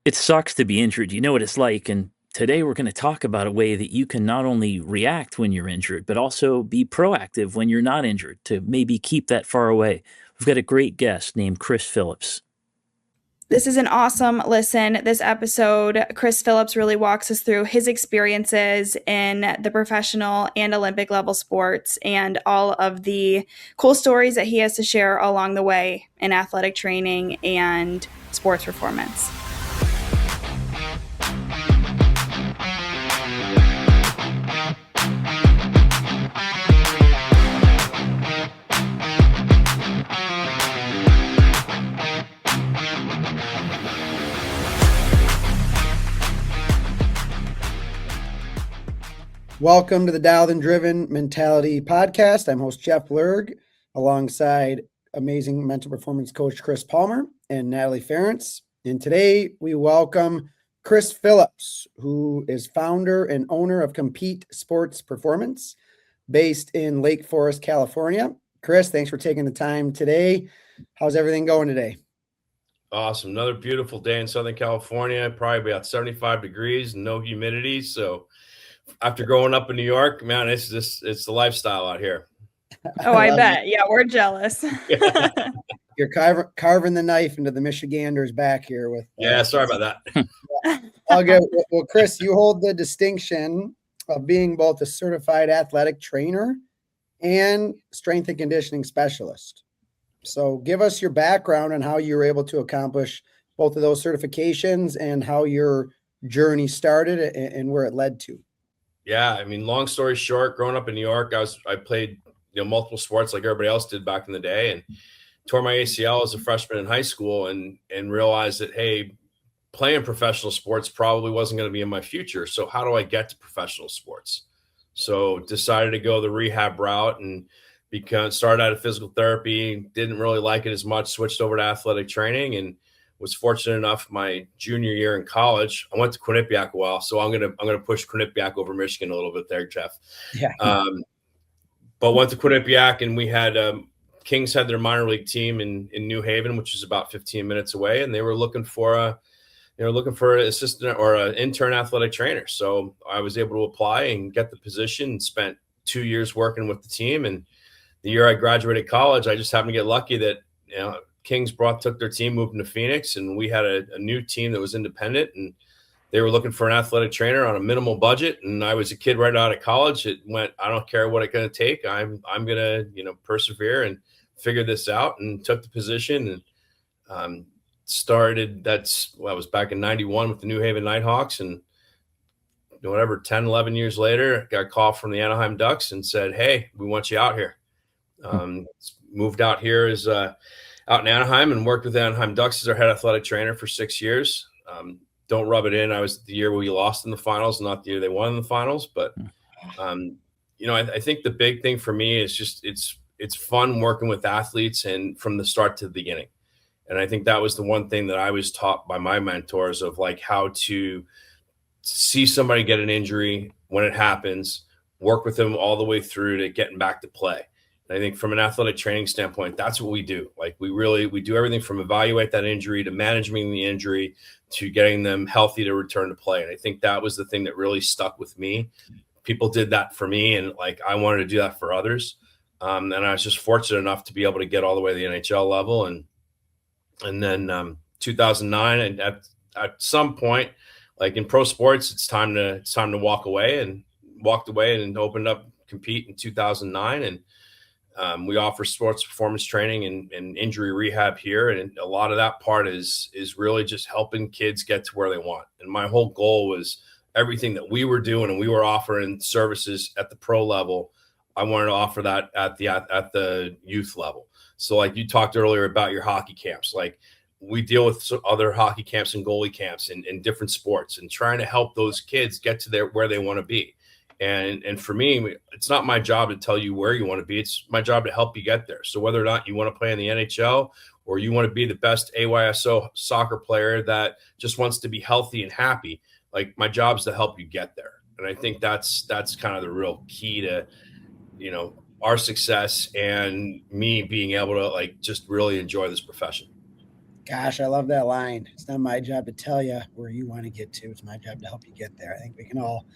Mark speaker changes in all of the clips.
Speaker 1: It sucks to be injured. You know what it's like. And today we're going to talk about a way that you can not only react when you're injured, but also be proactive when you're not injured to maybe keep that far away. We've got a great guest named Chris Phillips.
Speaker 2: This is an awesome listen. This episode, Chris Phillips really walks us through his experiences in the professional and Olympic level sports and all of the cool stories that he has to share along the way in athletic training and sports performance.
Speaker 3: Welcome to the Dialed and Driven Mentality Podcast. I'm host Jeff Lerg, alongside amazing mental performance coach Chris Palmer and Natalie Ferenc. And today we welcome Chris Phillips, who is founder and owner of Compete Sports Performance, based in Lake Forest, California. Chris, thanks for taking the time today. How's everything going today?
Speaker 4: Awesome. Another beautiful day in Southern California, probably about 75 degrees, no humidity. So after growing up in New York, man, it's the lifestyle out here.
Speaker 2: Oh, I bet. Yeah, we're jealous.
Speaker 3: You're carving the knife into the Michiganders back here with.
Speaker 4: Yeah, sorry about
Speaker 3: that. I'll get well, Chris. You hold the distinction of being both a certified athletic trainer and strength and conditioning specialist. So, give us your background and how you were able to accomplish both of those certifications and how your journey started and where it led to.
Speaker 4: Yeah, I mean, long story short, growing up in New York, I played multiple sports like everybody else did back in the day, and tore my ACL as a freshman in high school, and realized that, hey, playing professional sports probably wasn't going to be in my future. So how do I get to professional sports? So decided to go the rehab route and started out of physical therapy. Didn't really like it as much. Switched over to athletic training and was fortunate enough my junior year in college. I went to Quinnipiac a while, so I'm gonna push Quinnipiac over Michigan a little bit there, Jeff.
Speaker 3: Yeah.
Speaker 4: But went to Quinnipiac, and we had Kings had their minor league team in New Haven, which is about 15 minutes away, and they were looking for an assistant or an intern athletic trainer. So I was able to apply and get the position, and spent 2 years working with the team. And the year I graduated college, I just happened to get lucky that Kings took their team, moved into Phoenix, and we had a new team that was independent, and they were looking for an athletic trainer on a minimal budget. And I was a kid right out of college. It went, I don't care what it's going to take. I'm going to, persevere and figure this out, and took the position and started. I was back in 91 with the New Haven Nighthawks, and 10, 11 years later, got a call from the Anaheim Ducks and said, hey, we want you out here. Moved out here as out in Anaheim, and worked with the Anaheim Ducks as our head athletic trainer for 6 years. Don't rub it in. I was the year we lost in the finals, not the year they won in the finals. But, I think the big thing for me is just it's fun working with athletes, and from the start to the beginning. And I think that was the one thing that I was taught by my mentors, of like how to see somebody get an injury when it happens, work with them all the way through to getting back to play. I think from an athletic training standpoint, that's what we do. Like we do everything from evaluate that injury to managing the injury to getting them healthy to return to play. And I think that was the thing that really stuck with me. People did that for me, and like I wanted to do that for others. And I was just fortunate enough to be able to get all the way to the NHL level. And then 2009, and at some point, like in pro sports, it's time to walk away, and walked away and opened up Compete in 2009. And we offer sports performance training and injury rehab here. And a lot of that part is really just helping kids get to where they want. And my whole goal was everything that we were doing, and we were offering services at the pro level, I wanted to offer that at the youth level. So like you talked earlier about your hockey camps, like we deal with other hockey camps and goalie camps in different sports, and trying to help those kids get to where they want to be. And for me, it's not my job to tell you where you want to be. It's my job to help you get there. So whether or not you want to play in the NHL, or you want to be the best AYSO soccer player that just wants to be healthy and happy, like my job is to help you get there. And I think that's kind of the real key to, our success and me being able to like just really enjoy this profession.
Speaker 3: Gosh, I love that line. It's not my job to tell you where you want to get to. It's my job to help you get there. I think we can all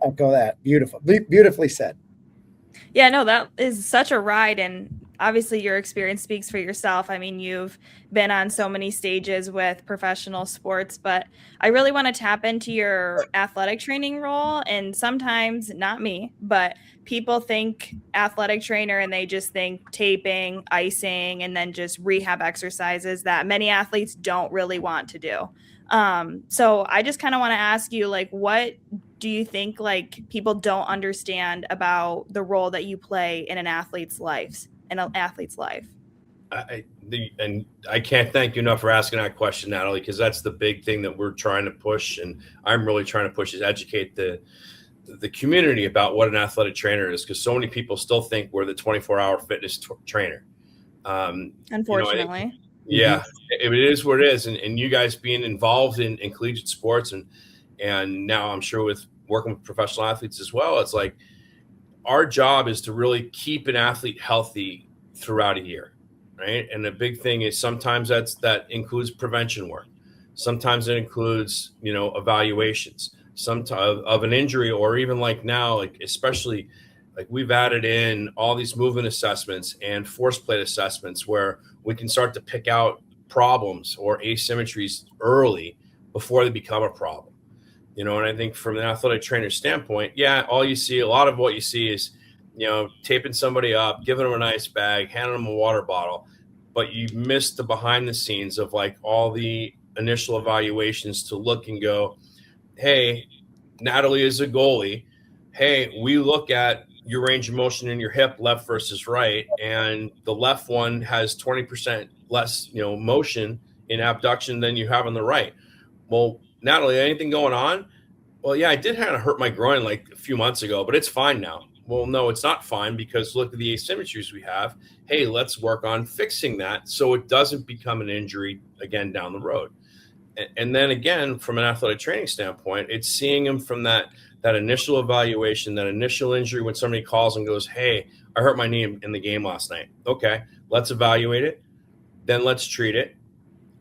Speaker 3: echo that. Beautiful. Beautifully said.
Speaker 2: Yeah, no, that is such a ride. And obviously, your experience speaks for yourself. I mean, you've been on so many stages with professional sports, but I really want to tap into your athletic training role. And sometimes, not me, but people think athletic trainer and they just think taping, icing, and then just rehab exercises that many athletes don't really want to do. So I just kind of want to ask you, like, what do you think like people don't understand about the role that you play in an athlete's life?
Speaker 4: And I can't thank you enough for asking that question, Natalie, because that's the big thing that we're trying to push, and I'm really trying to push is educate the community about what an athletic trainer is, because so many people still think we're the 24-hour fitness trainer.
Speaker 2: Unfortunately.
Speaker 4: Yeah, it is what it is, and you guys being involved in collegiate sports, and now I'm sure with working with professional athletes as well, it's like our job is to really keep an athlete healthy throughout a year, right? And the big thing is sometimes that includes prevention work, sometimes it includes evaluations, sometimes of an injury, or even like now, like especially like we've added in all these movement assessments and force plate assessments where we can start to pick out problems or asymmetries early before they become a problem. And I think from an athletic trainer standpoint, yeah, a lot of what you see is, taping somebody up, giving them an ice bag, handing them a water bottle, but you miss the behind the scenes of like all the initial evaluations to look and go, hey, Natalie is a goalie. Hey, we look at your range of motion in your hip, left versus right, and the left one has 20% less, motion in abduction than you have on the right. Well, Natalie, anything going on? Well, yeah, I did kind of hurt my groin like a few months ago, but it's fine now. Well, no, it's not fine because look at the asymmetries we have. Hey, let's work on fixing that so it doesn't become an injury again down the road. And then again, from an athletic training standpoint, it's seeing them from that initial evaluation, that initial injury when somebody calls and goes, hey, I hurt my knee in the game last night. Okay, let's evaluate it. Then let's treat it.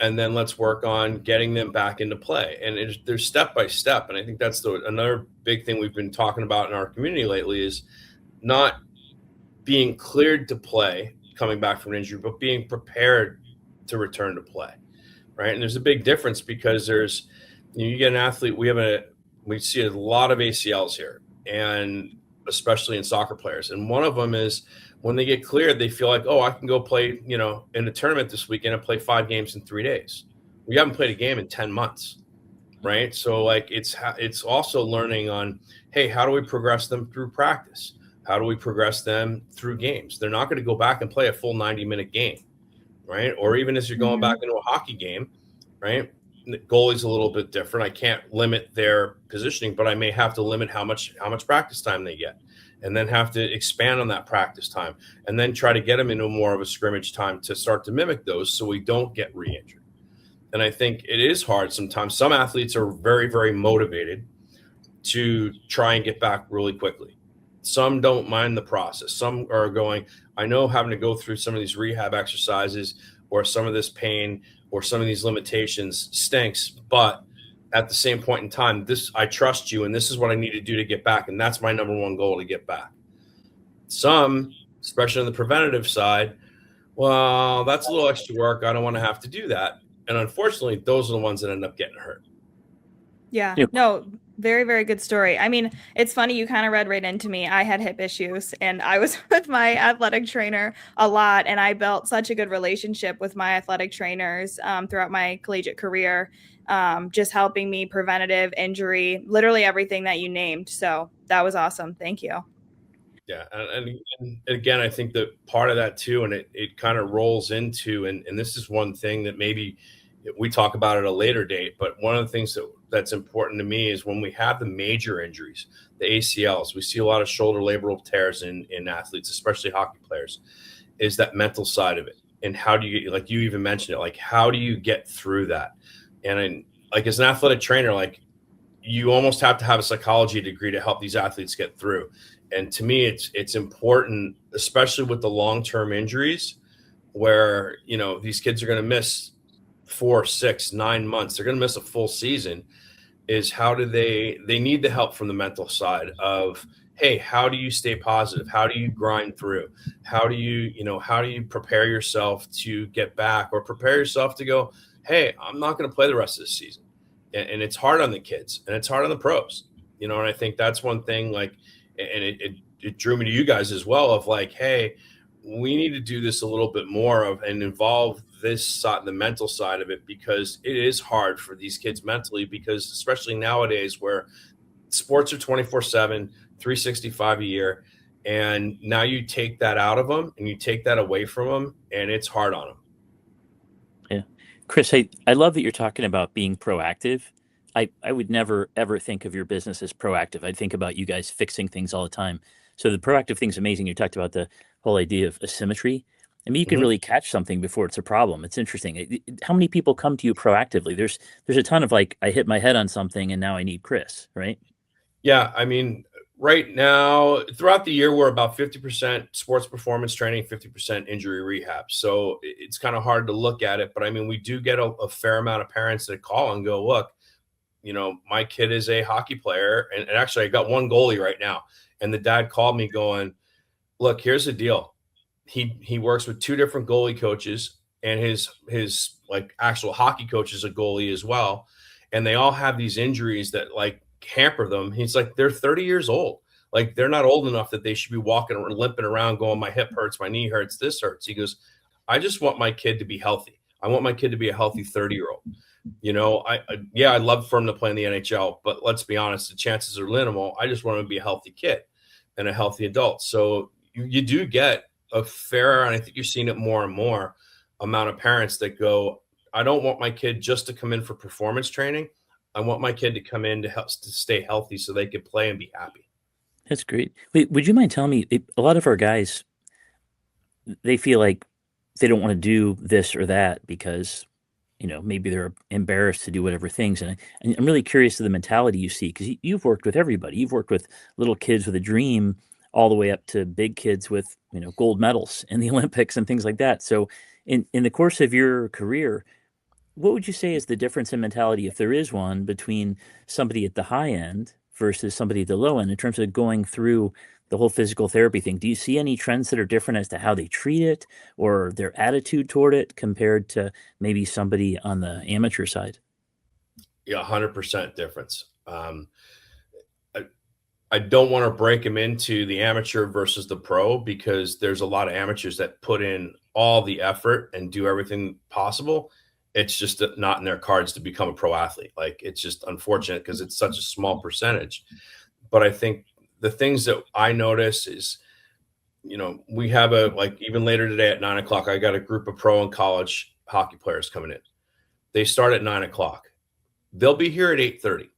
Speaker 4: And then let's work on getting them back into play. And there's step by step. And I think that's another big thing we've been talking about in our community lately is not being cleared to play coming back from an injury, but being prepared to return to play. Right. And there's a big difference because there's, you get an athlete, we see a lot of ACLs here, and especially in soccer players. And one of them is when they get cleared, they feel like, oh, I can go play, in a tournament this weekend and play 5 games in 3 days. We haven't played a game in 10 months. Right. So like it's also learning on, hey, how do we progress them through practice? How do we progress them through games? They're not going to go back and play a full 90-minute game. Right. Or even as you're going back into a hockey game, right? The goalie's a little bit different. I can't limit their positioning, but I may have to limit how much practice time they get, and then have to expand on that practice time, and then try to get them into more of a scrimmage time to start to mimic those so we don't get re-injured. And I think it is hard sometimes. Some athletes are very, very motivated to try and get back really quickly. Some don't mind the process. Some are going, I know having to go through some of these rehab exercises or some of this pain or some of these limitations stinks, but at the same point in time, I trust you, and this is what I need to do to get back, and that's my number one goal, to get back. Some, especially on the preventative side, well, that's a little extra work. I don't want to have to do that. And unfortunately, those are the ones that end up getting hurt.
Speaker 2: Yeah. No, very, very good story. I mean, it's funny, you kind of read right into me. I had hip issues and I was with my athletic trainer a lot, and I built such a good relationship with my athletic trainers throughout my collegiate career, just helping me preventative, injury, literally everything that you named. So that was awesome. Thank you.
Speaker 4: Yeah. And again, I think that part of that too, and it kind of rolls into, and this is one thing that maybe we talk about at a later date, but one of the things that's important to me is when we have the major injuries, the ACLs, we see a lot of shoulder labral tears in athletes, especially hockey players, is that mental side of it. And how do you, like you even mentioned it, like how do you get through that? And like as an athletic trainer, like you almost have to have a psychology degree to help these athletes get through. And to me, it's important, especially with the long-term injuries where, these kids are going to miss 4, 6, 9 months. They're going to miss a full season. Is how do they need the help from the mental side of, hey, how do you stay positive? How do you grind through? How do you prepare yourself to get back, or prepare yourself to go, hey, I'm not going to play the rest of this season. And it's hard on the kids, and it's hard on the pros, and I think that's one thing, like, and it drew me to you guys as well, of like, hey, we need to do this a little bit more of, and involve this side, the mental side of it, because it is hard for these kids mentally, because especially nowadays where sports are 24/7, 365 a year. And now you take that out of them and you take that away from them, and it's hard on them.
Speaker 1: Yeah. Chris, I love that you're talking about being proactive. I would never, ever think of your business as proactive. I'd think about you guys fixing things all the time. So the proactive thing's amazing. You talked about the whole idea of asymmetry. I mean, you can really catch something before it's a problem. It's interesting. How many people come to you proactively? There's a ton of like, I hit my head on something and now I need Chris, right?
Speaker 4: Yeah. I mean, right now, throughout the year, we're about 50% sports performance training, 50% injury rehab. So it's kind of hard to look at it. But I mean, we do get a fair amount of parents that call and go, look, my kid is a hockey player. And actually, I got one goalie right now. And the dad called me going, look, here's the deal. He works with 2 different goalie coaches, and his like actual hockey coach is a goalie as well. And they all have these injuries that like hamper them. He's like, they're 30 years old. Like, they're not old enough that they should be walking or limping around going, my hip hurts, my knee hurts, this hurts. He goes, I just want my kid to be healthy. I want my kid to be a healthy 30-year-old. I'd love for him to play in the NHL, but let's be honest, the chances are minimal. I just want him to be a healthy kid and a healthy adult. So you do get a fair, and I think you're seeing it more and more, amount of parents that go, I don't want my kid just to come in for performance training. I want my kid to come in to help to stay healthy so they can play and be happy.
Speaker 1: That's great. Wait, would you mind telling me, a lot of our guys, they feel like they don't want to do this or that because, maybe they're embarrassed to do whatever things. And I'm really curious of the mentality you see, because you've worked with everybody. You've worked with little kids with a dream all the way up to big kids with, gold medals in the Olympics and things like that. So in the course of your career, what would you say is the difference in mentality, if there is one, between somebody at the high end versus somebody at the low end in terms of going through the whole physical therapy thing? Do you see any trends that are different as to how they treat it or their attitude toward it compared to maybe somebody on the amateur side?
Speaker 4: Yeah, 100% difference. I don't want to break them into the amateur versus the pro, because there's a lot of amateurs that put in all the effort and do everything possible. It's just not in their cards to become a pro athlete. Like, it's just unfortunate because it's such a small percentage. But I think the things that I notice is, we have even later today at 9:00, I got a group of pro and college hockey players coming in. They start at 9:00. They'll be here at 8:30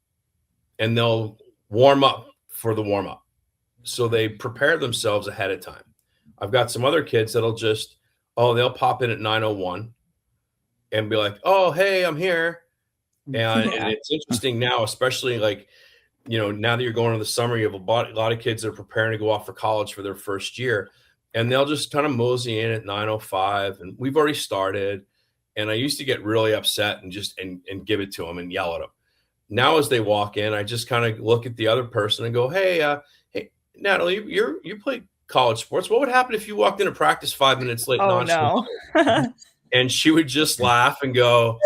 Speaker 4: and they'll warm up for the warm up. So they prepare themselves ahead of time. I've got some other kids that'll they'll pop in at 9:01 and be like, oh, hey, I'm here. And it's interesting now, especially like, now that you're going into the summer, you have a lot of kids that are preparing to go off for college for their first year, and they'll just kind of mosey in at 9:05, and we've already started. And I used to get really upset and just and give it to them and yell at them. Now, as they walk in, I just kind of look at the other person and go, hey, Natalie, you play college sports. What would happen if you walked into practice 5 minutes late?
Speaker 2: Oh, no.
Speaker 4: And she would just laugh and go,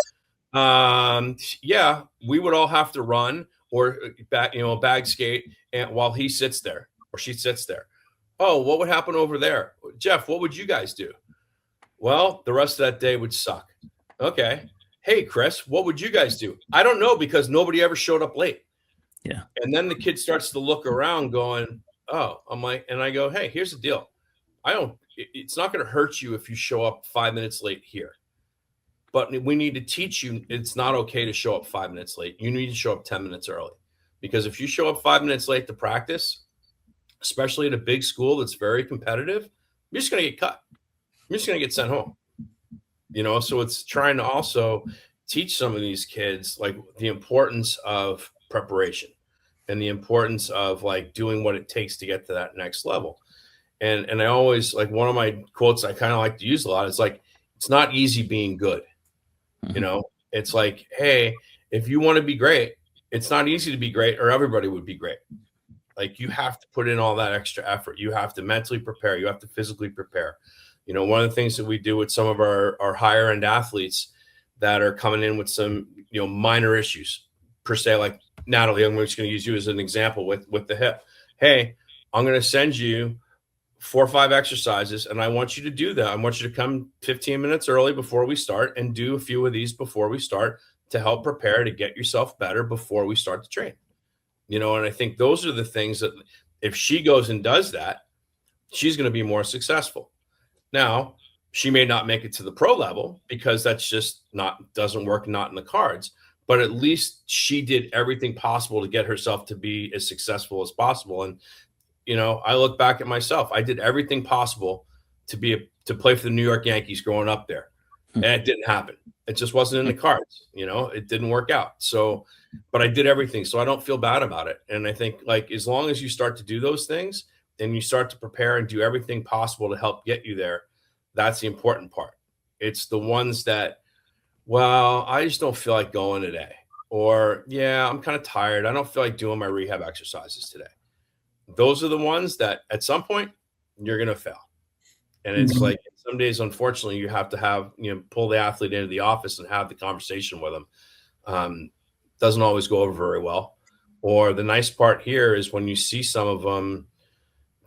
Speaker 4: yeah, we would all have to run or bag skate, and while he sits there or she sits there. Oh, what would happen over there? Jeff, what would you guys do? Well, the rest of that day would suck. Okay. Hey, Chris, what would you guys do? I don't know, because nobody ever showed up late.
Speaker 1: Yeah.
Speaker 4: And then the kid starts to look around going, oh, I'm like, and I go, hey, here's the deal. It's not going to hurt you if you show up 5 minutes late here. But we need to teach you it's not okay to show up 5 minutes late. You need to show up 10 minutes early. Because if you show up 5 minutes late to practice, especially at a big school that's very competitive, you're just going to get cut. You're just going to get sent home. So it's trying to also teach some of these kids like the importance of preparation and the importance of like doing what it takes to get to that next level. And I always, like, one of my quotes I kind of like to use a lot is like, it's not easy being good. You know, it's like, hey, if you want to be great, it's not easy to be great, or everybody would be great. Like, you have to put in all that extra effort. You have to mentally prepare. You have to physically prepare. You know, one of the things that we do with some of our higher end athletes that are coming in with some, you know, minor issues per se, like Natalie, I'm just going to use you as an example with the hip. Hey, I'm going to send you 4 or 5 exercises, and I want you to do that. I want you to come 15 minutes early before we start and do a few of these before we start to help prepare to get yourself better before we start to train. You know, and I think those are the things that if she goes and does that, she's going to be more successful. Now, she may not make it to the pro level because that's just doesn't work, not in the cards. But at least she did everything possible to get herself to be as successful as possible. And, you know, I look back at myself. I did everything possible to play for the New York Yankees growing up there. And it didn't happen. It just wasn't in the cards. You know, it didn't work out. So, but I did everything. So I don't feel bad about it. And I think, like, as long as you start to do those things and you start to prepare and do everything possible to help get you there, that's the important part. It's the ones that, well, I just don't feel like going today. Or, yeah, I'm kind of tired. I don't feel like doing my rehab exercises today. Those are the ones that at some point you're going to fail. And it's like, some days, unfortunately, you have to have, you know, pull the athlete into the office and have the conversation with them. Doesn't always go over very well. Or the nice part here is when you see some of them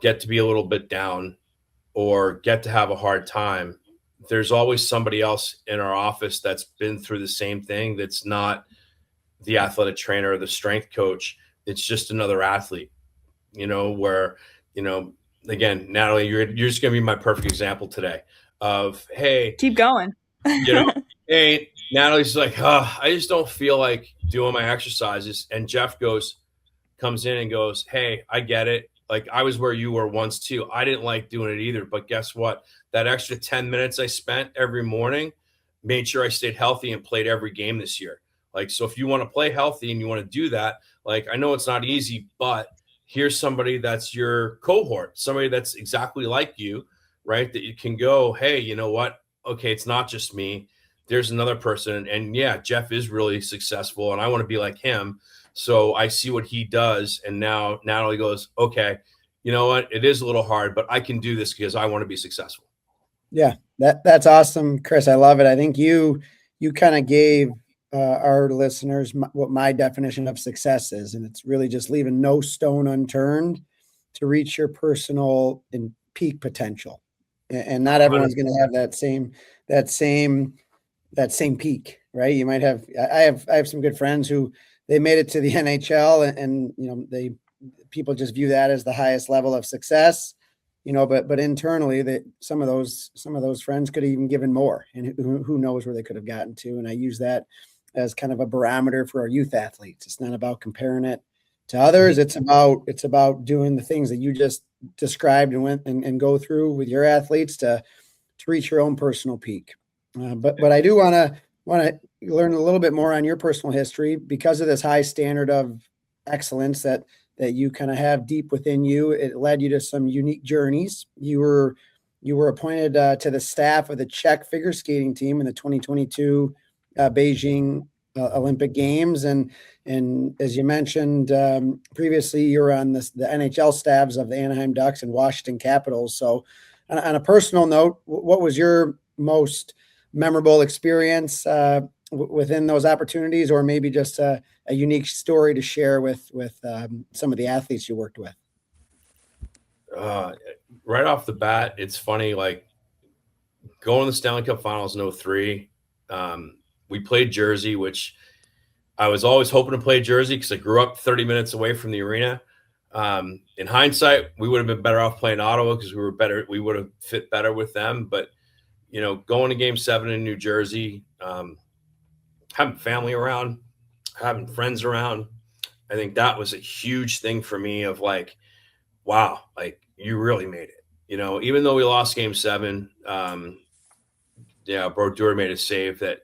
Speaker 4: get to be a little bit down or get to have a hard time, there's always somebody else in our office that's been through the same thing. That's not the athletic trainer or the strength coach. It's just another athlete, you know, where, you know, again, Natalie, you're just going to be my perfect example today of, hey,
Speaker 2: Keep going.
Speaker 4: you know, hey, Natalie's like, I just don't feel like doing my exercises. And Jeff comes in and goes, hey, I get it. Like, I was where you were once too. I didn't like doing it either. But guess what? That extra 10 minutes I spent every morning made sure I stayed healthy and played every game this year. Like, so if you want to play healthy and you want to do that, like, I know it's not easy, but here's somebody that's your cohort, somebody that's exactly like you, right? That you can go, hey, you know what? Okay, it's not just me. There's another person. And yeah, Jeff is really successful and I want to be like him. So I see what he does. And now Natalie goes, okay, you know what? It is a little hard, but I can do this because I want to be successful.
Speaker 3: Yeah, that's awesome, Chris. I love it. I think you kind of gave our listeners what my definition of success is, and it's really just leaving no stone unturned to reach your personal and peak potential. And not everyone's going to have that same peak, right? You might have. I have some good friends who they made it to the NHL, and you know, people just view that as the highest level of success. You know, but internally, that some of those friends could have even given more, and who knows where they could have gotten to. And I use that as kind of a barometer for our youth athletes. It's not about comparing it to others. It's about doing the things that you just described and went and go through with your athletes to reach your own personal peak. But I do want to learn a little bit more on your personal history because of this high standard of excellence that you kind of have deep within you. It led you to some unique journeys. You were appointed to the staff of the Czech figure skating team in the 2022 Beijing Olympic Games. And as you mentioned previously, you were on the NHL staffs of the Anaheim Ducks and Washington Capitals. So on a personal note, what was your most memorable experience within those opportunities, or maybe just a unique story to share with some of the athletes you worked with?
Speaker 4: Right off the bat, it's funny, like going to the Stanley Cup Finals in 2003. We played Jersey, which I was always hoping to play Jersey because I grew up 30 minutes away from the arena. In hindsight, we would have been better off playing Ottawa because we would have fit better with them. But, you know, going to Game 7 in New Jersey, having family around, having friends around, I think that was a huge thing for me of like, wow, like you really made it. You know, even though we lost Game 7, Brodeur made a save that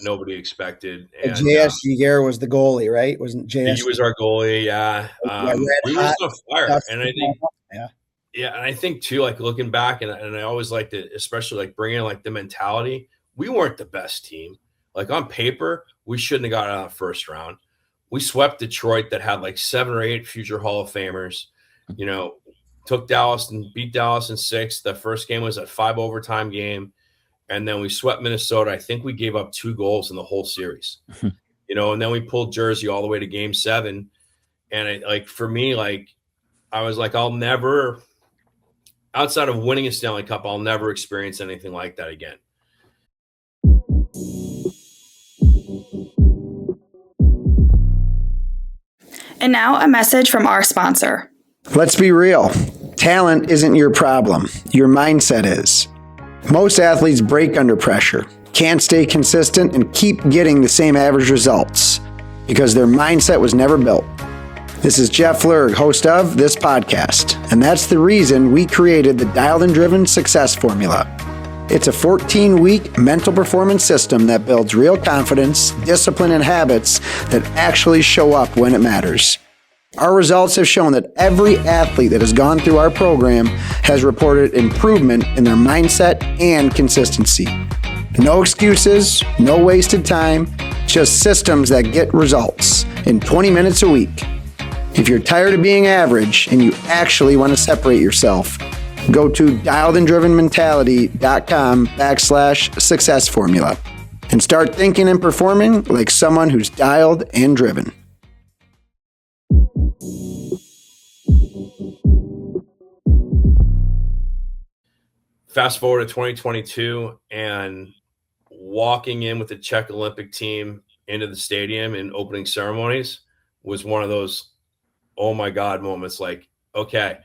Speaker 4: nobody expected. And
Speaker 3: JS Giguère was the goalie, right? Wasn't JS?
Speaker 4: He was our goalie, yeah. We were on fire. And I think, and I think too, like looking back, and I always like to, especially like bringing like the mentality, we weren't the best team. Like on paper, we shouldn't have got out of the first round. We swept Detroit that had like 7 or 8 future Hall of Famers, took Dallas and beat Dallas in 6. The first game was a 5 overtime game. And then we swept Minnesota. I think we gave up 2 goals in the whole series, and then we pulled Jersey all the way to game 7. And for me, I was like, I'll never, outside of winning a Stanley Cup, I'll never experience anything like that again.
Speaker 2: And now a message from our sponsor.
Speaker 3: Let's be real. Talent isn't your problem. Your mindset is. Most athletes break under pressure, can't stay consistent, and keep getting the same average results because their mindset was never built. This is Jeff Lerg, host of this podcast, and that's the reason we created the Dialed and Driven Success Formula. It's a 14-week mental performance system that builds real confidence, discipline, and habits that actually show up when it matters. Our results have shown that every athlete that has gone through our program has reported improvement in their mindset and consistency. No excuses, no wasted time, just systems that get results in 20 minutes a week. If you're tired of being average and you actually want to separate yourself, go to dialedandrivenmentality.com/success formula and start thinking and performing like someone who's dialed and driven.
Speaker 4: Fast forward to 2022 and walking in with the Czech Olympic team into the stadium in opening ceremonies was one of those, oh my God moments. Like, okay,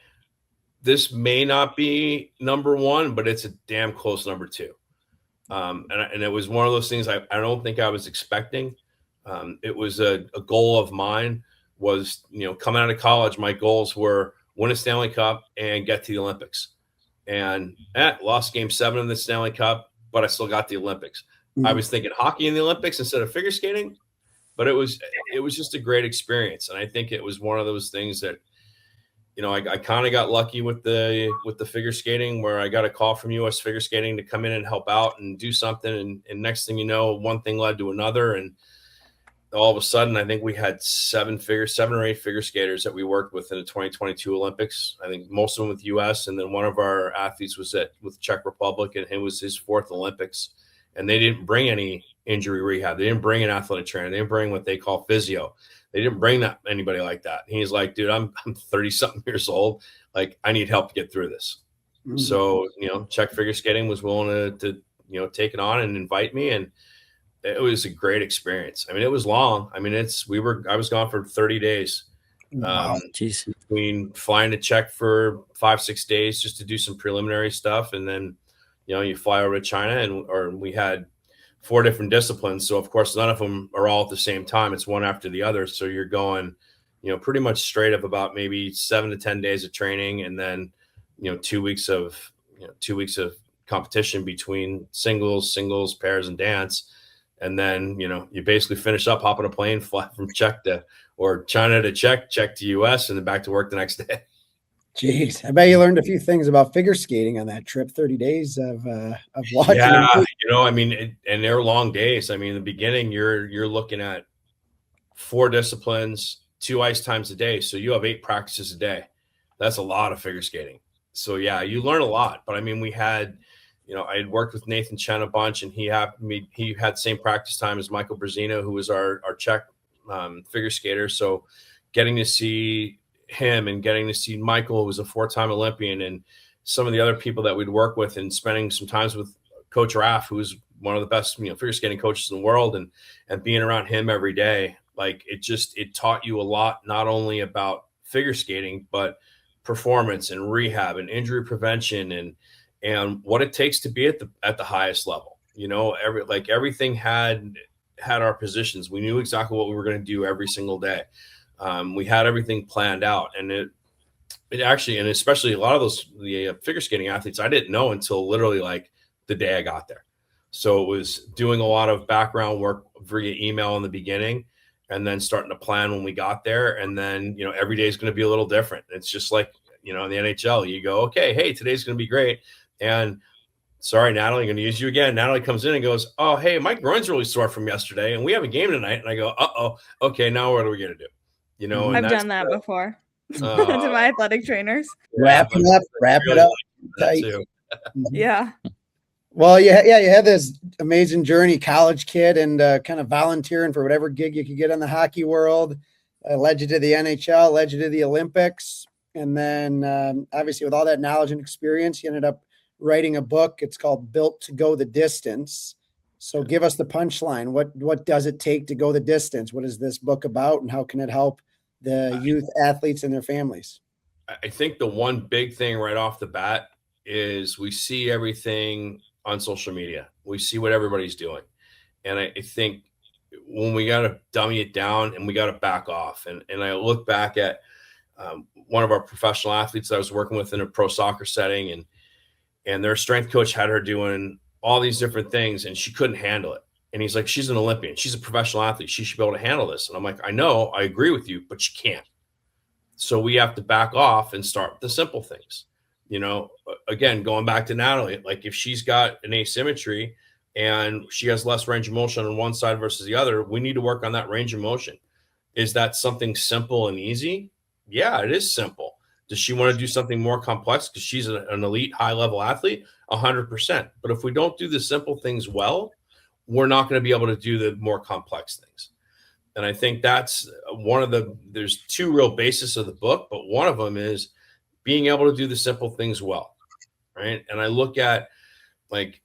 Speaker 4: this may not be number 1, but it's a damn close number 2. And it was one of those things I don't think I was expecting. It was a goal of mine was, coming out of college, my goals were win a Stanley Cup and get to the Olympics. And lost game 7 in the Stanley Cup, but I still got the Olympics. I was thinking hockey in the Olympics instead of figure skating, but it was just a great experience. And I think it was one of those things that, I kind of got lucky with the figure skating, where I got a call from US Figure Skating to come in and help out and do something. And next thing you know, one thing led to another. And all of a sudden, I think we had 7 or 8 figure skaters that we worked with in the 2022 Olympics. I think most of them with US, and then one of our athletes was with Czech Republic, and it was his 4th Olympics. And they didn't bring any injury rehab. They didn't bring an athletic trainer. They didn't bring what they call physio. They didn't bring anybody like that. And he's like, dude, I'm 30-something years old. Like, I need help to get through this. Mm-hmm. So, Czech Figure Skating was willing to take it on and invite me, and it was a great experience. I mean, it was long. I mean, I was gone for 30 days.
Speaker 3: Wow.
Speaker 4: Between flying to Czech for 5-6 days just to do some preliminary stuff, and then you fly over to China, or we had 4 different disciplines. So of course, none of them are all at the same time. It's one after the other. So you're going, pretty much straight of about maybe 7 to 10 days of training, and then 2 weeks of competition between singles, pairs, and dance. And then, you basically finish up, hop on a plane, fly from China to Czech to US, and then back to work the next day.
Speaker 3: Jeez, I bet you learned a few things about figure skating on that trip. 30 days of watching.
Speaker 4: Yeah, and they're long days. I mean, in the beginning, you're looking at 4 disciplines, 2 ice times a day. So you have 8 practices a day. That's a lot of figure skating. So yeah, you learn a lot. But I mean, we had, I had worked with Nathan Chen a bunch, and he had the same practice time as Michael Brzezina, who was our Czech figure skater. So getting to see him and getting to see Michael, who was a 4-time Olympian, and some of the other people that we'd work with, and spending some times with Coach Raff, who's one of the best, figure skating coaches in the world, and being around him every day, like it taught you a lot, not only about figure skating, but performance and rehab and injury prevention and what it takes to be at the highest level. Everything had our positions. We knew exactly what we were going to do every single day. We had everything planned out, and it actually, and especially a lot of the figure skating athletes, I didn't know until literally like the day I got there. So it was doing a lot of background work via email in the beginning, and then starting to plan when we got there. And then, every day is going to be a little different. It's just like, in the NHL, you go, okay, hey, today's going to be great. And sorry, Natalie, I'm going to use you again. Natalie comes in and goes, oh, hey, my groin's really sore from yesterday, and we have a game tonight. And I go, uh-oh, okay, now what are we going to do? You know, and
Speaker 2: I've
Speaker 4: that's
Speaker 2: done that before to
Speaker 4: uh,
Speaker 2: my athletic trainers.
Speaker 3: Wrap
Speaker 4: yeah,
Speaker 3: it up, wrap it
Speaker 4: really
Speaker 3: up
Speaker 4: like that
Speaker 3: tight.
Speaker 4: too.
Speaker 2: Yeah.
Speaker 3: Well, yeah, you had this amazing journey, college kid, and kind of volunteering for whatever gig you could get in the hockey world. Led you to the NHL, led you to the Olympics, and then obviously with all that knowledge and experience, you ended up writing a book. It's called "Built to Go the Distance." So, give us the punchline. What does it take to go the distance? What is this book about, and how can it help the youth athletes and their families?
Speaker 4: I think the one big thing right off the bat is we see everything on social media. We see what everybody's doing. And I think when we got to dummy it down and we got to back off. And I look back at one of our professional athletes that I was working with in a pro soccer setting, and their strength coach had her doing all these different things and she couldn't handle it. And he's like, she's an Olympian. She's a professional athlete. She should be able to handle this. And I'm like, I know, I agree with you, but she can't. So we have to back off and start with the simple things. You know, again, going back to Natalie, like if she's got an asymmetry and she has less range of motion on one side versus the other, we need to work on that range of motion. Is that something simple and easy? Yeah, it is simple. Does she want to do something more complex because she's an elite high-level athlete? 100%. But if we don't do the simple things well, we're not going to be able to do the more complex things. And I think that's one of there's two real bases of the book, but one of them is being able to do the simple things well, right? And I look at like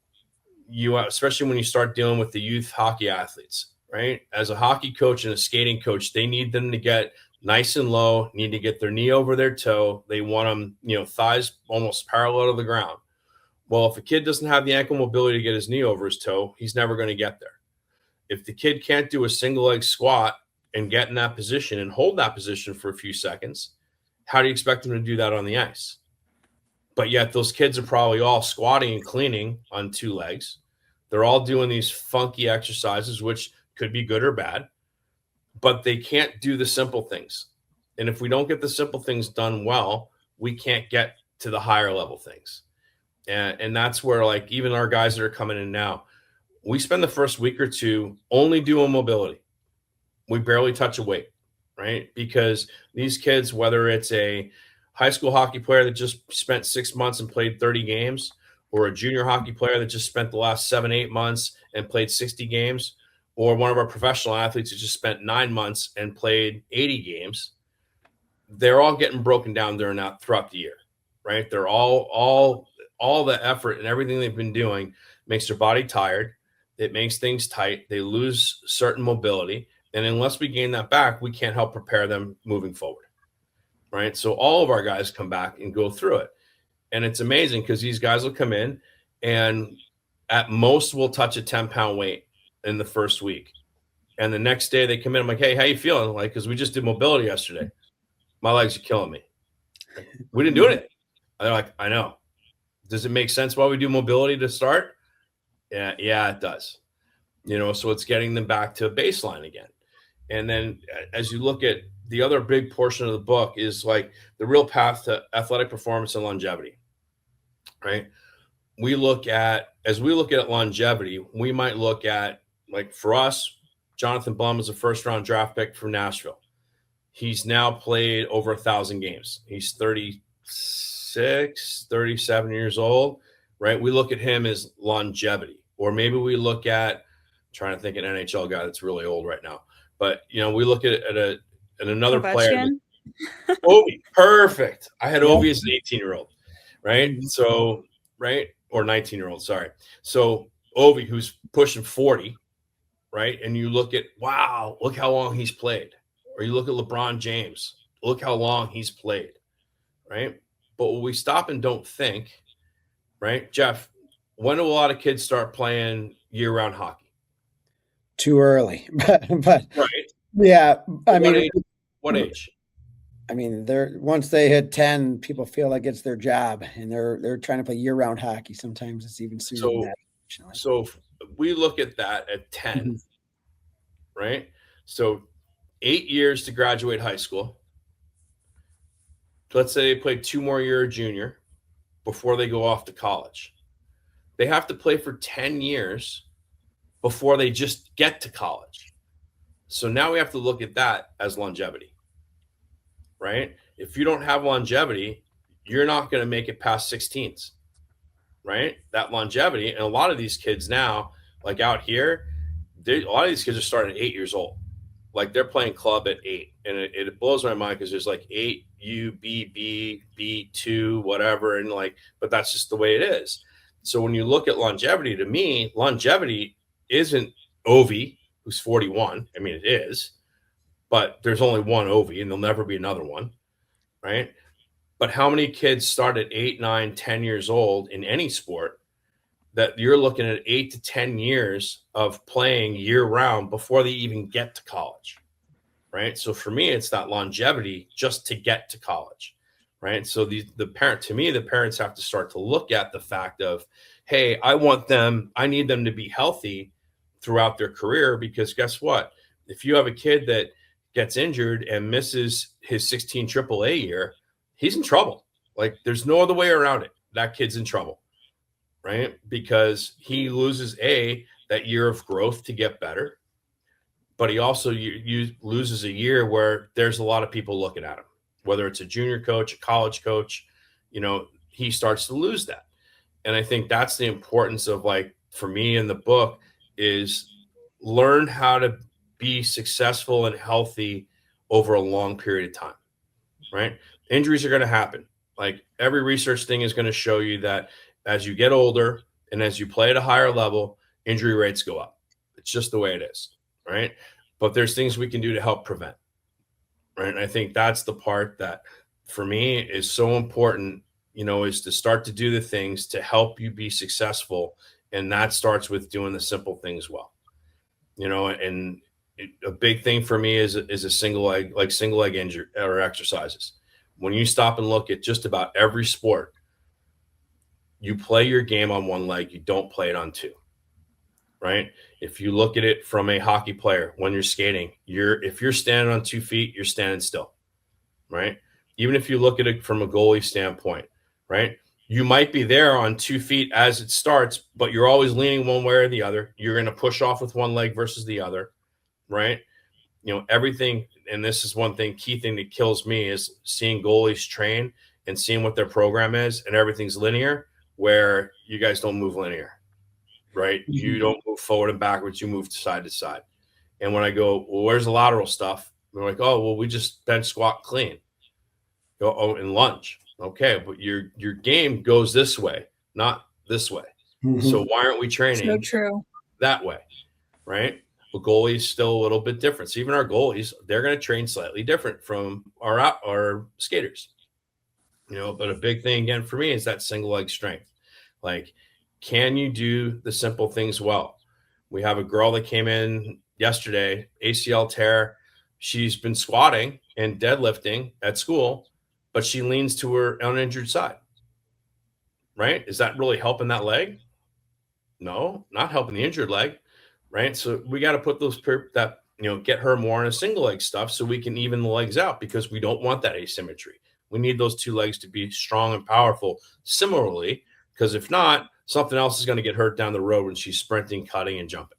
Speaker 4: you, especially when you start dealing with the youth hockey athletes, right? As a hockey coach and a skating coach, they need them to get nice and low, need to get their knee over their toe. They want them, thighs almost parallel to the ground. Well, if a kid doesn't have the ankle mobility to get his knee over his toe, he's never going to get there. If the kid can't do a single leg squat and get in that position and hold that position for a few seconds, how do you expect them to do that on the ice? But yet those kids are probably all squatting and cleaning on two legs. They're all doing these funky exercises, which could be good or bad, but they can't do the simple things. And if we don't get the simple things done well, we can't get to the higher level things. And that's where, like, even our guys that are coming in now, we spend the first week or two only doing mobility. We barely touch a weight, right? Because these kids, whether it's a high school hockey player that just spent 6 months and played 30 games, or a junior hockey player that just spent the last 7-8 months and played 60 games, or one of our professional athletes who just spent 9 months and played 80 games, they're all getting broken down throughout the year, right? They're all the effort and everything they've been doing makes their body tired. It makes things tight. They lose certain mobility. And unless we gain that back, we can't help prepare them moving forward, right? So all of our guys come back and go through it. And it's amazing because these guys will come in and at most will touch a 10-pound weight in the first week. And the next day they come in, I'm like, hey, how you feeling? Like, because we just did mobility yesterday. My legs are killing me. Like, we didn't do anything. And they're like, I know. Does it make sense why we do mobility to start? Yeah, it does. So it's getting them back to a baseline again. And then as you look at the other big portion of the book is like the real path to athletic performance and longevity, right? As we look at longevity, we might look at, like, for us, Jonathan Blum is a first-round draft pick from Nashville. He's now played over 1,000 games. He's 36, 37 years old, right? We look at him as longevity. Or maybe we look at, trying to think an NHL guy that's really old right now. But, we look at another player. Ovi, perfect. I had Ovi as an 18-year-old, right? So, right? Or 19-year-old, sorry. So Ovi, who's pushing 40, right? And you look at, wow, look how long he's played. Or you look at LeBron James, look how long he's played, right? But when we stop and don't think, right, Jeff, when do a lot of kids start playing year-round hockey?
Speaker 3: Too early, but
Speaker 4: right.
Speaker 3: Yeah,
Speaker 4: what age?
Speaker 3: I mean, once they hit 10, people feel like it's their job, and they're trying to play year-round hockey. Sometimes it's even sooner than that.
Speaker 4: So we look at that at 10, right? So 8 years to graduate high school. Let's say they play 2 more years junior before they go off to college. they have to play for 10 years before they just get to college. So now we have to look at that as longevity, right? If you don't have longevity, you're not going to make it past 16s, right? That longevity. And a lot of these kids now, like out here, a lot of these kids are starting at 8 years old. Like they're playing club at 8. And it blows my mind because there's like 8, U, B, B, B2, whatever. And like, but that's just the way it is. So when you look at longevity, to me, longevity isn't Ovi, who's 41. I mean, it is, but there's only one Ovi and there'll never be another one, right? But how many kids start at 8, 9, 10 years old in any sport that you're looking at 8 to 10 years of playing year round before they even get to college, right? So for me, it's that longevity just to get to college, right? So the parents have to start to look at the fact of, hey, I need them to be healthy throughout their career, because guess what? If you have a kid that gets injured and misses his 16 AAA year, he's in trouble. Like there's no other way around it. That kid's in trouble, right? Because he loses that year of growth to get better, but he also loses a year where there's a lot of people looking at him, whether it's a junior coach, a college coach, he starts to lose that. And I think that's the importance of, like, for me in the book, is learn how to be successful and healthy over a long period of time, right? Injuries are going to happen. Like every research thing is going to show you that as you get older and as you play at a higher level, injury rates go up. It's just the way it is, right? But there's things we can do to help prevent, right? And I think that's the part that for me is so important, is to start to do the things to help you be successful. And that starts with doing the simple things well, and a big thing for me is a single leg injury or exercises. When you stop and look at just about every sport, you play your game on one leg, you don't play it on two, right? If you look at it from a hockey player, when you're skating, if you're standing on 2 feet, you're standing still, right? Even if you look at it from a goalie standpoint, right? You might be there on 2 feet as it starts, but you're always leaning one way or the other. You're going to push off with one leg versus the other, right? Everything. And this is one key thing that kills me is seeing goalies train and seeing what their program is, and everything's linear, where you guys don't move linear, right? Mm-hmm. You don't move forward and backwards. You move side to side. And when I go, well, where's the lateral stuff? They're like, oh, well, we just bench, squat, clean. Go, oh, and lunge. Okay, but your game goes this way, not this way. Mm-hmm. So why aren't we training that way, right? A goalie is still a little bit different. So even our goalies, they're going to train slightly different from our skaters. But a big thing again for me is that single leg strength. Like, can you do the simple things well? We have a girl that came in yesterday, ACL tear. She's been squatting and deadlifting at school, but she leans to her uninjured side, right? Is that really helping that leg? No, not helping the injured leg, right? So we got to put get her more on a single leg stuff so we can even the legs out, because we don't want that asymmetry. We need those two legs to be strong and powerful similarly, because if not, something else is going to get hurt down the road when she's sprinting, cutting, and jumping.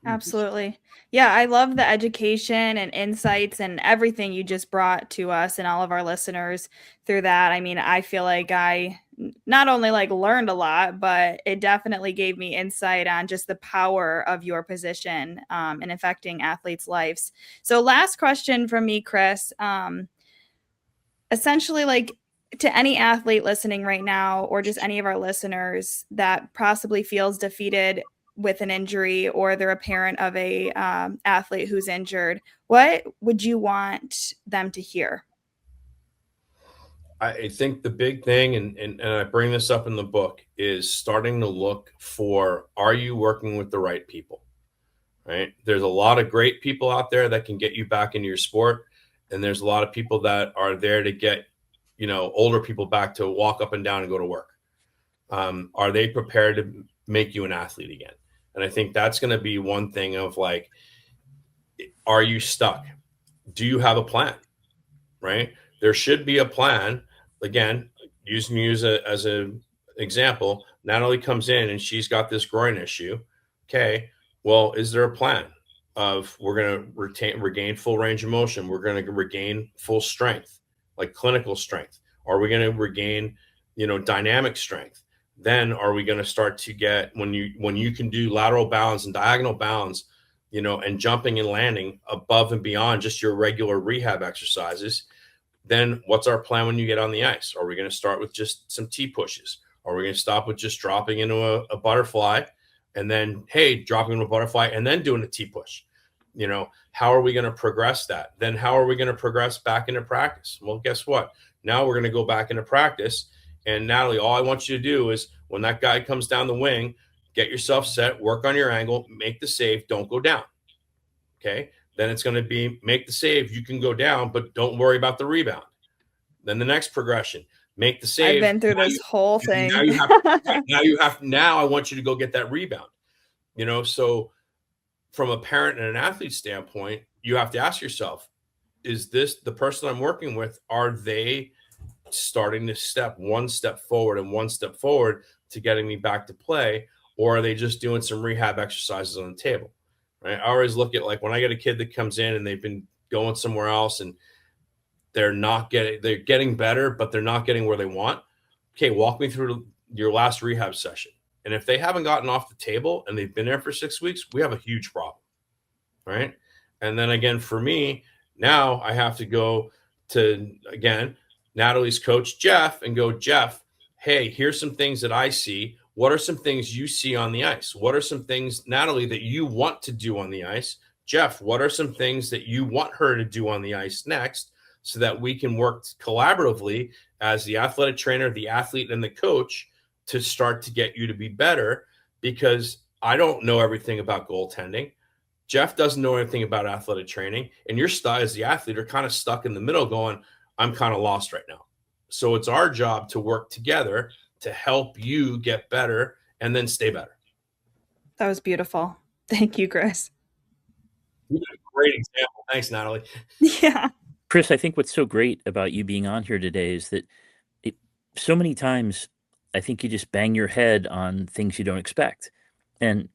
Speaker 2: Absolutely. Yeah, I love the education and insights and everything you just brought to us and all of our listeners through that. I mean, I feel like I not only learned a lot, but it definitely gave me insight on just the power of your position in affecting athletes' lives. So last question from me, Chris. Essentially, to any athlete listening right now, or just any of our listeners that possibly feels defeated with an injury, or they're a parent of a athlete who's injured, what would you want them to hear?
Speaker 4: I think the big thing, and I bring this up in the book, is starting to look for, are you working with the right people, right? There's a lot of great people out there that can get you back into your sport. And there's a lot of people that are there to get, older people back to walk up and down and go to work. Are they prepared to make you an athlete again? And I think that's going to be one thing of are you stuck? Do you have a plan, right? There should be a plan. Again, using you as example, Natalie comes in and she's got this groin issue. Okay, well, is there a plan of we're going to regain full range of motion? We're going to regain full strength, like clinical strength. Are we going to regain, dynamic strength? Then are we going to start to get, when you can do lateral bounds and diagonal bounds, and jumping and landing above and beyond just your regular rehab exercises, then what's our plan when you get on the ice? Are we going to start with just some T pushes? Are we going to stop with just dropping into a butterfly and then, dropping into a butterfly and then doing a T push? How are we going to progress that? Then how are we going to progress back into practice? Well, guess what? Now we're going to go back into practice. And Natalie, all I want you to do is when that guy comes down the wing, get yourself set, work on your angle, make the save, don't go down. Okay. Then it's going to be make the save. You can go down, but don't worry about the rebound. Then the next progression, make the save.
Speaker 2: I've been through this whole thing.
Speaker 4: Now I want you to go get that rebound. So from a parent and an athlete standpoint, you have to ask yourself, is this the person I'm working with? Are they starting to step one step forward and one step forward to getting me back to play? Or are they just doing some rehab exercises on the table? Right. I always look at, like, when I get a kid that comes in and they've been going somewhere else and they're getting better, but they're not getting where they want. Okay. Walk me through your last rehab session. And if they haven't gotten off the table and they've been there for 6 weeks, we have a huge problem. Right. And then again, for me, now I have to go to, again, Natalie's coach, Jeff, and go, Jeff, hey, here's some things that I see. What are some things you see on the ice? What are some things, Natalie, that you want to do on the ice? Jeff, what are some things that you want her to do on the ice next, so that we can work collaboratively as the athletic trainer, the athlete, and the coach to start to get you to be better? Because I don't know everything about goaltending. Jeff doesn't know anything about athletic training. And your style as the athlete are kind of stuck in the middle going, I'm kind of lost right now. So it's our job to work together to help you get better and then stay better.
Speaker 2: That was beautiful. Thank you, Chris.
Speaker 4: You did a great example. Thanks, Natalie.
Speaker 2: Yeah.
Speaker 1: Chris, I think what's so great about you being on here today is that so many times I think you just bang your head on things you don't expect. And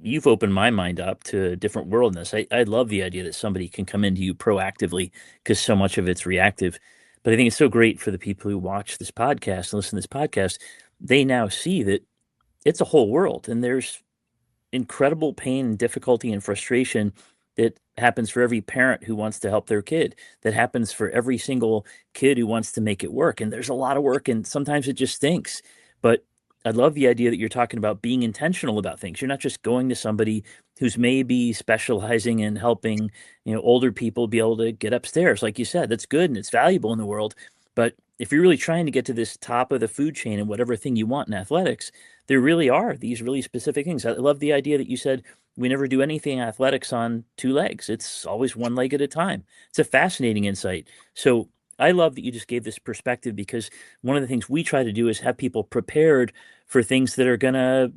Speaker 1: you've opened my mind up to a different world in this. I love the idea that somebody can come into you proactively, because so much of it's reactive. But I think it's so great for the people who watch this podcast and listen to this podcast. They now see that it's a whole world, and there's incredible pain and difficulty and frustration that happens for every parent who wants to help their kid, that happens for every single kid who wants to make it work. And there's a lot of work, and sometimes it just stinks. But I love the idea that you're talking about being intentional about things. You're not just going to somebody who's maybe specializing in helping, older people be able to get upstairs. Like you said, that's good and it's valuable in the world. But if you're really trying to get to this top of the food chain and whatever thing you want in athletics, there really are these really specific things. I love the idea that you said we never do anything athletics on two legs. It's always one leg at a time. It's a fascinating insight. So I love that you just gave this perspective, because one of the things we try to do is have people prepared for things that are going to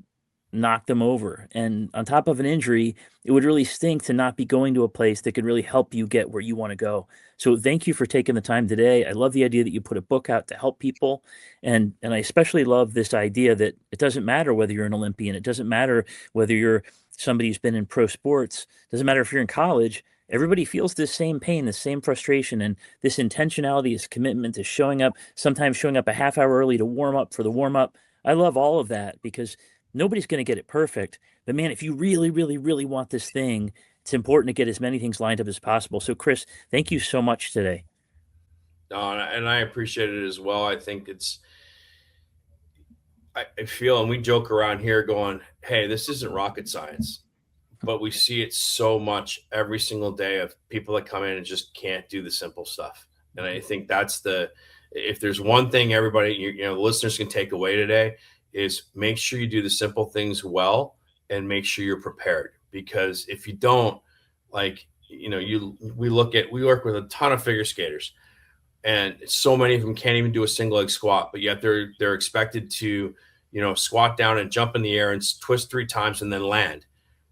Speaker 1: knock them over. And on top of an injury, it would really stink to not be going to a place that could really help you get where you want to go. So thank you for taking the time today. I love the idea that you put a book out to help people. And I especially love this idea that it doesn't matter whether you're an Olympian. It doesn't matter whether you're somebody who's been in pro sports. It doesn't matter if you're in college. Everybody feels this same pain, this same frustration, and this intentionality, this commitment to showing up, sometimes showing up a half hour early to warm up for the warm up. I love all of that, because nobody's going to get it perfect. But man, if you really, really, really want this thing, it's important to get as many things lined up as possible. So Chris, thank you so much today.
Speaker 4: And I appreciate it as well. I think I feel, and we joke around here going, hey, this isn't rocket science. But we see it so much every single day of people that come in and just can't do the simple stuff. And I think that's if there's one thing everybody, the listeners can take away today, is make sure you do the simple things well and make sure you're prepared. Because if you don't, we work with a ton of figure skaters, and so many of them can't even do a single leg squat, but yet they're expected to, squat down and jump in the air and twist 3 times and then land.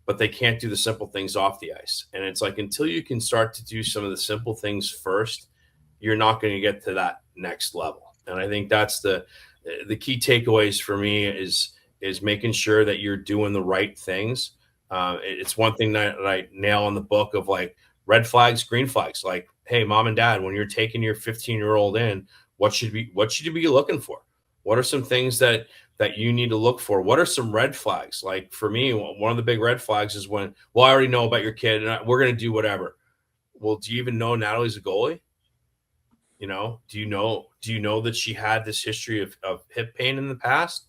Speaker 4: But they can't do the simple things off the ice. And it's like, until you can start to do some of the simple things first, you're not going to get to that next level. And I think that's the key takeaways for me is making sure that you're doing the right things. It's one thing that I nail in the book of like red flags, green flags. Like, hey, mom and dad, when you're taking your 15-year-old in, what should you be looking for? What are some things that you need to look for? What are some red flags? Like for me, one of the big red flags is when, well, I already know about your kid and we're going to do whatever. Well, do you even know Natalie's a goalie? You know, do you know that she had this history of hip pain in the past?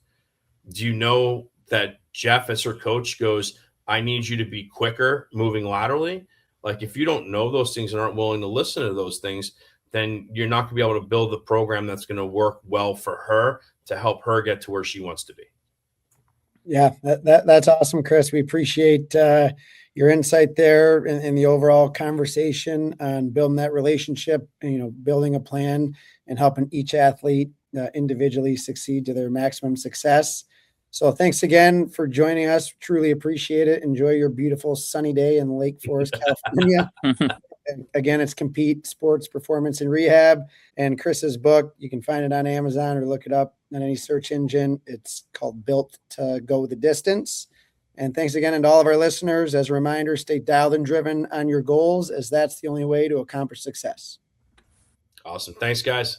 Speaker 4: Do you know that Jeff, as her coach, goes, I need you to be quicker moving laterally? Like, if you don't know those things and aren't willing to listen to those things, then you're not going to be able to build the program that's going to work well for her to help her get to where she wants to be. Yeah,
Speaker 3: that's awesome, Chris. We appreciate your insight there in the overall conversation on building that relationship, building a plan and helping each athlete individually succeed to their maximum success. So thanks again for joining us. Truly appreciate it. Enjoy your beautiful sunny day in Lake Forest, California. Again, it's Compete Sports Performance and Rehab, and Chris's book. You can find it on Amazon or look it up on any search engine. It's called Built to Go the Distance. And thanks again to all of our listeners. As a reminder, stay dialed and driven on your goals, as that's the only way to accomplish success.
Speaker 4: Awesome. Thanks, guys.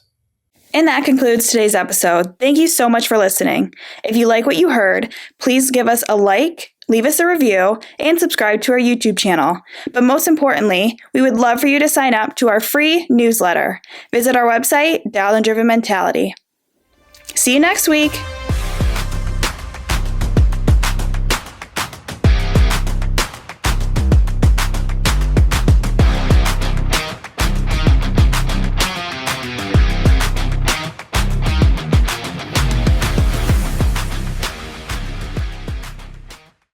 Speaker 2: And that concludes today's episode. Thank you so much for listening. If you like what you heard, please give us a like, leave us a review, and subscribe to our YouTube channel. But most importantly, we would love for you to sign up to our free newsletter. Visit our website, Dialed and Driven Mentality. See you next week.